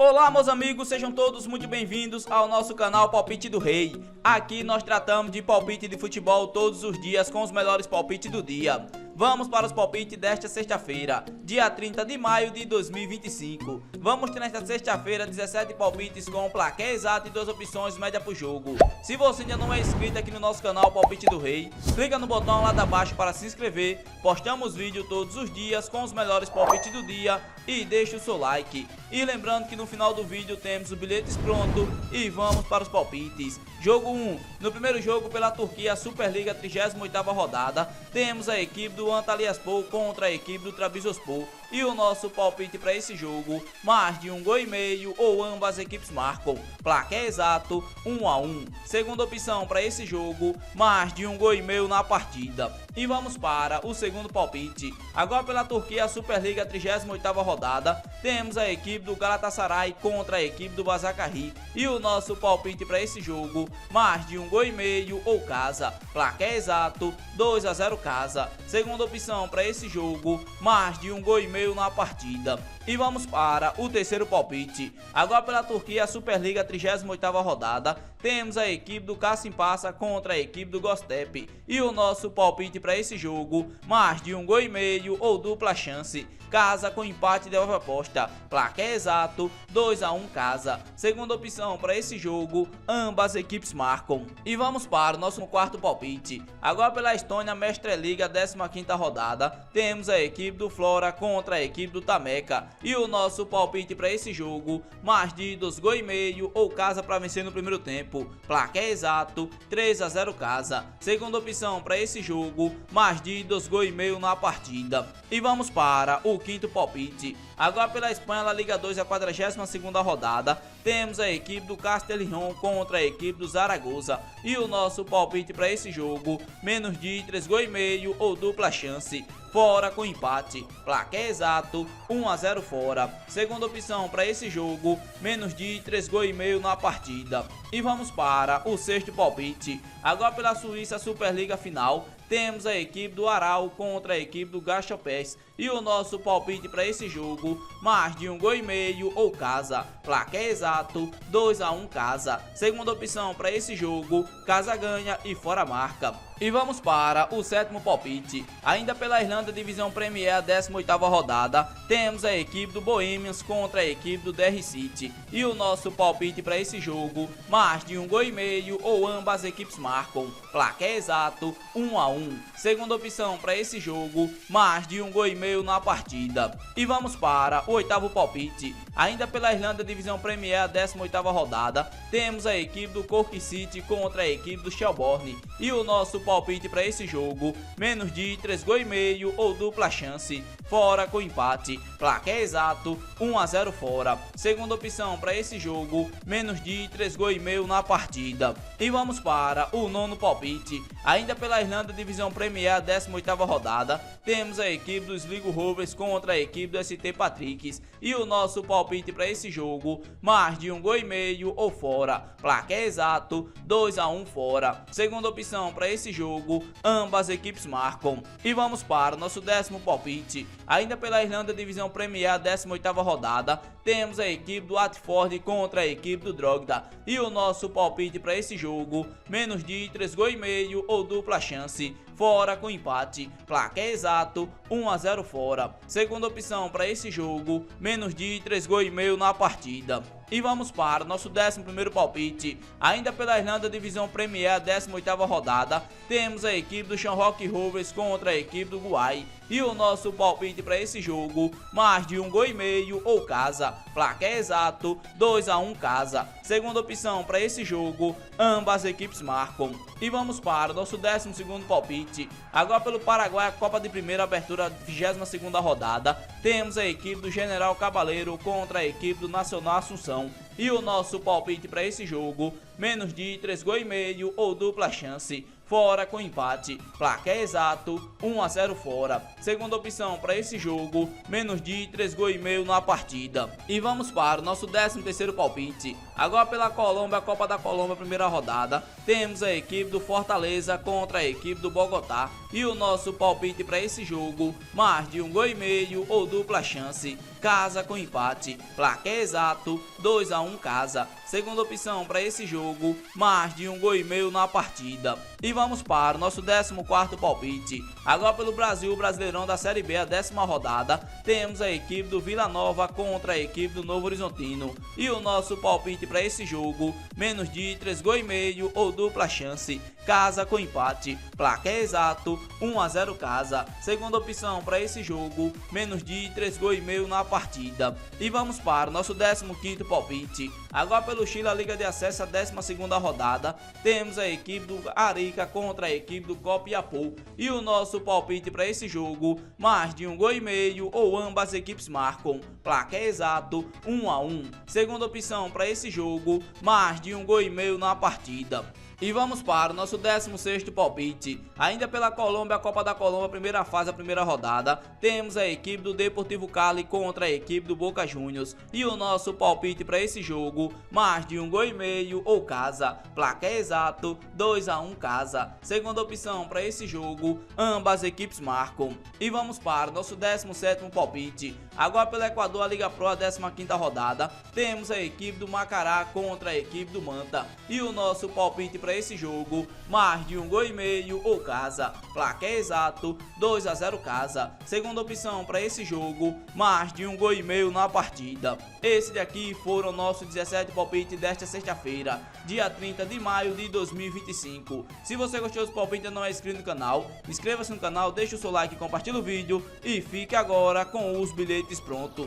Olá, meus amigos, sejam todos muito bem-vindos ao nosso canal Palpite do Rei. Aqui nós tratamos de palpite de futebol todos os dias com os melhores palpites do dia. Vamos para os palpites desta sexta-feira, dia 30 de maio de 2025. Vamos ter nesta sexta-feira 17 palpites com placar exato e 2 opções média por jogo. Se você ainda não é inscrito aqui no nosso canal Palpite do Rei, clica no botão lá abaixo para se inscrever. Postamos vídeo todos os dias com os melhores palpites do dia e deixe o seu like. E lembrando que no final do vídeo temos os bilhetes prontos e vamos para os palpites. Jogo 1. No primeiro jogo pela Turquia, Superliga 38ª rodada, temos a equipe do Antalyaspor contra a equipe do Trabzonspor. E o nosso palpite para esse jogo, mais de 1,5 gols ou ambas equipes marcam. Placar exato, 1-1. Segunda opção para esse jogo, mais de 1,5 gols na partida. E vamos para o segundo palpite. Agora pela Turquia, Superliga 38ª rodada, temos a equipe do Galatasaray contra a equipe do Başakşehir. E o nosso palpite para esse jogo, mais de 1,5 gols ou casa. Placar exato, 2-0 casa. Segunda opção para esse jogo, mais de 1,5 gols na partida. E vamos para o terceiro palpite. Agora pela Turquia, Superliga 38ª rodada, temos a equipe do Kasımpaşa contra a equipe do Göztepe. E o nosso palpite para esse jogo, mais de 1,5 gols ou dupla chance. Casa com empate de aposta. Placar exato, 2-1 casa. Segunda opção para esse jogo, ambas equipes marcam. E vamos para o nosso quarto palpite. Agora pela Estônia, Mestre Liga 15ª rodada, temos a equipe do Flora contra a equipe do Tameca. E o nosso palpite para esse jogo, mais de 2,5 gols ou casa para vencer no primeiro tempo. Placar exato, 3-0 casa. Segunda opção para esse jogo, mais de 2,5 gols na partida. E vamos para o quinto palpite. Agora pela Espanha, La Liga 2, a 42ª rodada, temos a equipe do Castellón contra a equipe do Zaragoza. E o nosso palpite para esse jogo, menos de 3,5 gols ou dupla chance. Fora com empate. Placar exato, 1-0 fora. Segunda opção para esse jogo, menos de 3,5 gols na partida. E vamos para o sexto palpite. Agora pela Suíça, Superliga final, temos a equipe do Aral contra a equipe do Gachopés. E o nosso palpite para esse jogo, mais de 1,5 gols ou casa. Placar exato, 2-1 casa. Segunda opção para esse jogo, casa ganha e fora marca. E vamos para o sétimo palpite. Ainda pela Irlanda, Divisão Premier, a 18ª rodada, temos a equipe do Bohemians contra a equipe do DR City. E o nosso palpite para esse jogo, mais de 1,5 gols ou ambas equipes marcam. Placar exato, 1-1. Segunda opção para esse jogo, mais de 1,5 gols na partida. E vamos para o oitavo palpite. Ainda pela Irlanda, Divisão Premier, a 18ª rodada, temos a equipe do Cork City contra a equipe do Shelbourne. E o nosso palpite para esse jogo, menos de 3,5 gols ou dupla chance. Fora com empate. Placar exato, 1-0 fora. Segunda opção para esse jogo, menos de 3,5 gols na partida. E vamos para o nono palpite. Ainda pela Irlanda, Divisão Premier, a 18ª rodada, temos a equipe dos Sligo Rovers contra a equipe do ST Patricks. E o nosso palpite para esse jogo, mais de 1,5 gols ou fora. Placar exato, 2-1 fora. Segunda opção para esse jogo, ambas equipes marcam. E vamos para o nosso décimo palpite. Ainda pela Irlanda, Divisão Premier, a 18ª rodada, temos a equipe do Watford contra a equipe do Drogheda. E o nosso palpite para esse jogo, menos de 3,5 gols ou dupla chance. Fora com empate. Placar exato, 1-0 fora. Segunda opção para esse jogo, menos de 3,5 gols na partida. E vamos para o nosso 11º palpite. Ainda pela Irlanda, Divisão Premier, a 18ª rodada, temos a equipe do Shamrock Rovers contra a equipe do Guai. E o nosso palpite para esse jogo, mais de 1,5 gols ou casa. Placar exato, 2-1 casa. Segunda opção para esse jogo, ambas equipes marcam. E vamos para o nosso 12º palpite. Agora pelo Paraguai, a Copa de Primeira Abertura, 22ª rodada, temos a equipe do General Cabaleiro contra a equipe do Nacional Assunção. E o nosso palpite para esse jogo, menos de 3,5 gols ou dupla chance. Fora com empate. Placar exato, 1-0 fora. Segunda opção para esse jogo, menos de 3,5 gols na partida. E vamos para o nosso 13º palpite. Agora pela Colômbia, a Copa da Colômbia, primeira rodada, temos a equipe do Fortaleza contra a equipe do Bogotá. E o nosso palpite para esse jogo, mais de 1,5 gols ou dupla chance. casa com empate, placar exato 2 a 1 casa. Segunda opção para esse jogo, mais de 1,5 gols na partida. E vamos para o nosso 14º palpite. Agora pelo Brasil, o Brasileirão da Série B, a 10ª rodada, temos a equipe do Vila Nova contra a equipe do Novo Horizontino. E o nosso palpite para esse jogo, menos de 3,5 gols ou dupla chance, casa com empate, placar exato 1 a 0 casa. Segunda opção para esse jogo, menos de 3,5 gols na partida. E vamos para o nosso 15º palpite. Agora pelo Chile, a Liga de Acesso, a 12ª rodada, temos a equipe do Arica contra a equipe do Copiapó. E o nosso palpite para esse jogo, mais de 1,5 gols ou ambas equipes marcam, placar exato 1 a 1. Segunda opção para esse jogo, mais de 1,5 gols na partida. E vamos para o nosso 16º palpite. Ainda pela Colômbia, a Copa da Colômbia, primeira fase, a primeira rodada, temos a equipe do Deportivo Cali contra a equipe do Boca Juniors. E o nosso palpite para esse jogo, mais de 1,5 gols ou casa, placar exato 2 a 1 casa. Segunda opção para esse jogo, ambas equipes marcam. E vamos para o nosso 17º palpite. Agora pelo Equador, a Liga Pro, a 15ª rodada, temos a equipe do Macará contra a equipe do Manta. E o nosso palpite para esse jogo, mais de 1,5 gols ou casa, placar exato 2 a 0 casa. Segunda opção para esse jogo, mais de 1,5 gols na partida. Esse daqui foram nossos 17 palpites desta sexta-feira, dia 30 de maio de 2025. Se você gostou dos palpites e não é inscrito no canal, inscreva-se no canal, deixe o seu like, compartilhe o vídeo e fique agora com os bilhetes prontos.